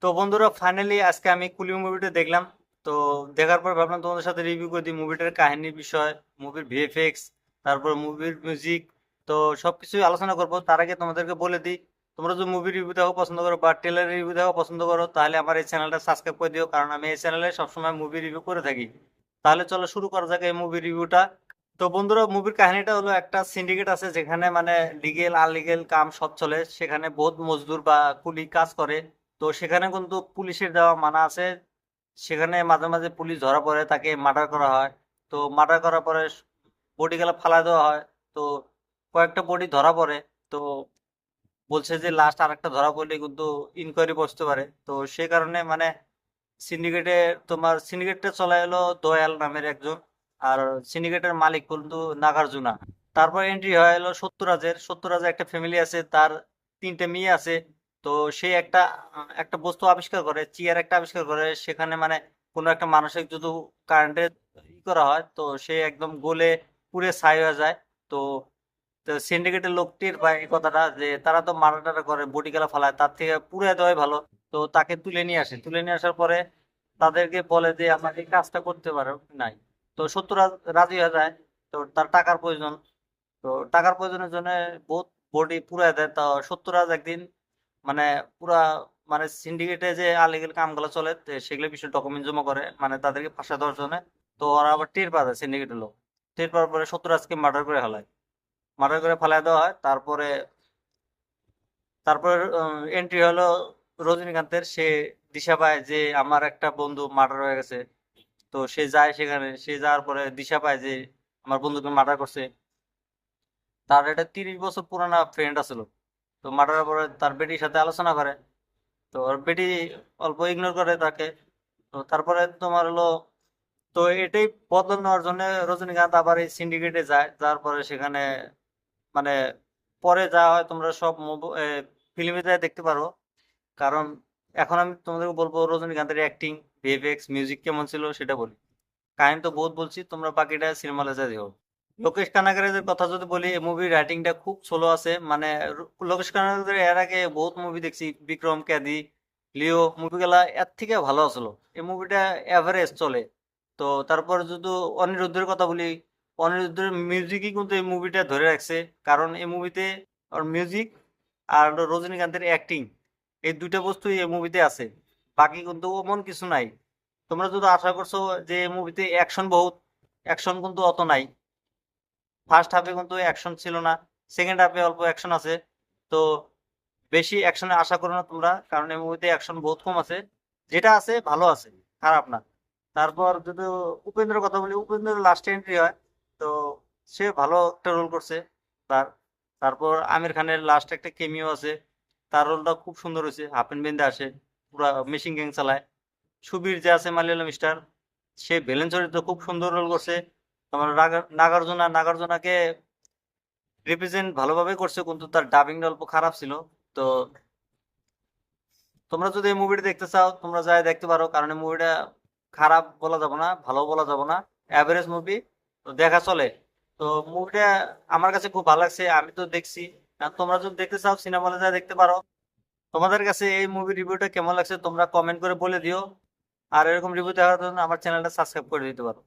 তো বন্ধুরা, ফাইনালি আজকে আমি কুলি মুভিটা দেখলাম। তো দেখার পর ভাবলাম তোমাদের সাথে রিভিউ করে দিই মুভিটার কাহিনীর বিষয়, মুভির ভিএফএক্স, তারপর মুভির মিউজিক। তো সবকিছুই আলোচনা করব। তার আগে তোমাদেরকে বলে দিই, তোমরা যদি মুভি রিভিউ দেখো পছন্দ করো বা ট্রেলার রিভিউ দেখো পছন্দ করো, তাহলে আমার এই চ্যানেলটা সাবস্ক্রাইব করে দিও, কারণ আমি এই চ্যানেলে সবসময় মুভি রিভিউ করে থাকি। তাহলে চলো শুরু করা যাক এই মুভি রিভিউটা। তো বন্ধুরা, মুভির কাহিনীটা হলো একটা সিন্ডিকেট আছে যেখানে মানে লিগেল আনলিগেল কাম সব চলে, সেখানে বহুত মজদুর বা কুলি কাজ করে। তো সেখানে কিন্তু পুলিশের দেওয়া মানা আছে। সেখানে মাঝে মাঝে পুলিশ ধরা পড়ে, তাকে মার্ডার করা হয়। তো মার্ডার করার পরে বডি গুলা ফালাই দেওয়া হয়। তো কয়েকটা বডি ধরা পড়ে। তো বলছে যে লাস্ট আর একটা ধরা পড়লে কিন্তু ইনকোয়ারি বসতে পারে। তো সে কারণে মানে সিন্ডিকেটে সিন্ডিকেটটা চলায় হলো দয়াল নামের একজন। আর সিন্ডিকেটের মালিক কিন্তু নাগার্জুনা। তারপর এন্ট্রি হয় হলো সত্যরাজের একটা ফ্যামিলি আছে, তার তিনটে মেয়ে আছে। তো সে একটা বস্তু আবিষ্কার করে, চেয়ার একটা আবিষ্কার করে। সেখানে মানে কোনো একটা মানুষের যদি কারেন্টে করা হয়, তো সে একদম গলে পুড়ে ছাই হয়ে যায়। তো তো সিন্ডিকেটের লোক টের পায় এই কথাটা, যে তারা তো মারা টারা করে বডি গেলা ফালায়, তার থেকে পুড়ে দেওয়াই ভালো। তো তাকে তুলে নিয়ে আসার পরে তাদেরকে বলে যে আমাকে এই কাজটা করতে পারো নাই। তো সত্যরাজ রাজি হয়ে যায়। তো তার টাকার প্রয়োজন। তো টাকার প্রয়োজনের জন্য বহুত বডি পুড়ায় দেয়। তো সত্যরাজ একদিন মানে পুরা মানে সিন্ডিকেটে যে আলিগেল কামগুলো চলে, তো সেগুলো বিষয়ে ডকুমেন্ট জমা করে, মানে তাদেরকে ফাঁসা দেওয়ার জন্য। তো ওরা আবার টের পায় সিন্ডিকেটের লোক। টের পাওয়ার পরে সত্যরাজকে মার্ডার করে ফেলায় দেওয়া হয়। তারপর এন্ট্রি হলো রজনীকান্তের। সে দিশা পায় যে আমার একটা বন্ধু মার্ডার হয়ে গেছে। তো সে যায় সেখানে, সে যাওয়ার পরে দিশা পায় যে আমার বন্ধুকে মার্ডার করছে। তার একটা 30 বছর পুরানা ফ্রেন্ড আছিল। তো মার্ডারের পরে তার বেটির সাথে আলোচনা করে। তো ওর বেটি অল্প ইগনোর করে তাকে। তো তারপরে তোমার হলো, তো এটাই বদল নেওয়ার জন্য রজনীকান্ত আবার এই সিন্ডিকেটে যায়। যার পরে সেখানে মানে পরে যা হয় তোমরা সব ফিল্মে যায় দেখতে পারো। কারণ এখন আমি তোমাদেরকে বলবো রজনীকান্তের অ্যাক্টিং, ভিএফএক্স, মিউজিক কেমন ছিল সেটা বলি। কাহিনী তো বহুত বলছি, তোমরা বাকিটা সিনেমা হলে যা দেখো। লোকেশ কানাগের কথা যদি বলি, মুভির রাইটিংটা খুব স্লো আছে। মানে লোকেশ কানাগের এর আগে বহুত মুভি দেখছি, বিক্রম, ক্যাদি, লিও, মুভিগুলা এর থেকে ভালো আসলো। এই মুভিটা এভারেজ চলে। তো তারপর যদি অনিরুদ্ধের কথা বলি, অনিরুদ্ধের মিউজিকই কিন্তু এই মুভিটা ধরে রাখছে। কারণ এই মুভিতে ওর মিউজিক আর হলো রজনীকান্তের অ্যাক্টিং, এই দুইটা বস্তুই এই মুভিতে আছে। বাকি কিন্তু ওমন কিছু নাই। তোমরা যদি আশা করছো যে এই মুভিতে অ্যাকশন বহুত, অ্যাকশন কিন্তু অত নাই। ফার্স্ট হাফে কিন্তু অ্যাকশন ছিল না, সেকেন্ড হাফে অল্প অ্যাকশন আছে। তো বেশি অ্যাকশনে আশা করো না তোমরা, কারণ এই মুভিতে অ্যাকশন বহুত কম আছে। যেটা আছে ভালো আছে, খারাপ না। তারপর যদি উপেন্দ্রের কথা বলি, উপেন্দ্র লাস্ট এন্ট্রি হয়। তো সে ভালো একটা রোল করছে তার। তারপর আমির খানের লাস্ট একটা কেমিও আছে। তার রোলটা খুব সুন্দর হয়েছে, হাফ প্যান্ট বেঁধে আসে, পুরা মেশিন গ্যাং চালায়। সুবীর যে আছে মালিয়ালম স্টার, সে ভিলেন চরিত্র খুব সুন্দর রোল করছে। তোমার নাগার্জুনাকে রিপ্রেজেন্ট ভালোভাবে করছে, কিন্তু তার ডাবিংটা অল্প খারাপ ছিল। তো তোমরা যদি এই মুভিটা দেখতে চাও, তোমরা যাই দেখতে পারো, কারণ এই মুভিটা খারাপ বলা যাবে না, ভালো বলা যাবে না, অ্যাভারেজ মুভি। তো দেখা চলে। তো মুভিটা আমার কাছে খুব ভালো লাগছে, আমি তো দেখছি। আর তোমরা যদি দেখতে চাও সিনেমা হলে যা দেখতে পারো। তোমাদের কাছে এই মুভি রিভিউটা কেমন লাগছে তোমরা কমেন্ট করে বলে দিও। আর এরকম রিভিউ দেখার জন্য আমার চ্যানেলটা সাবস্ক্রাইব করে দিতে পারো।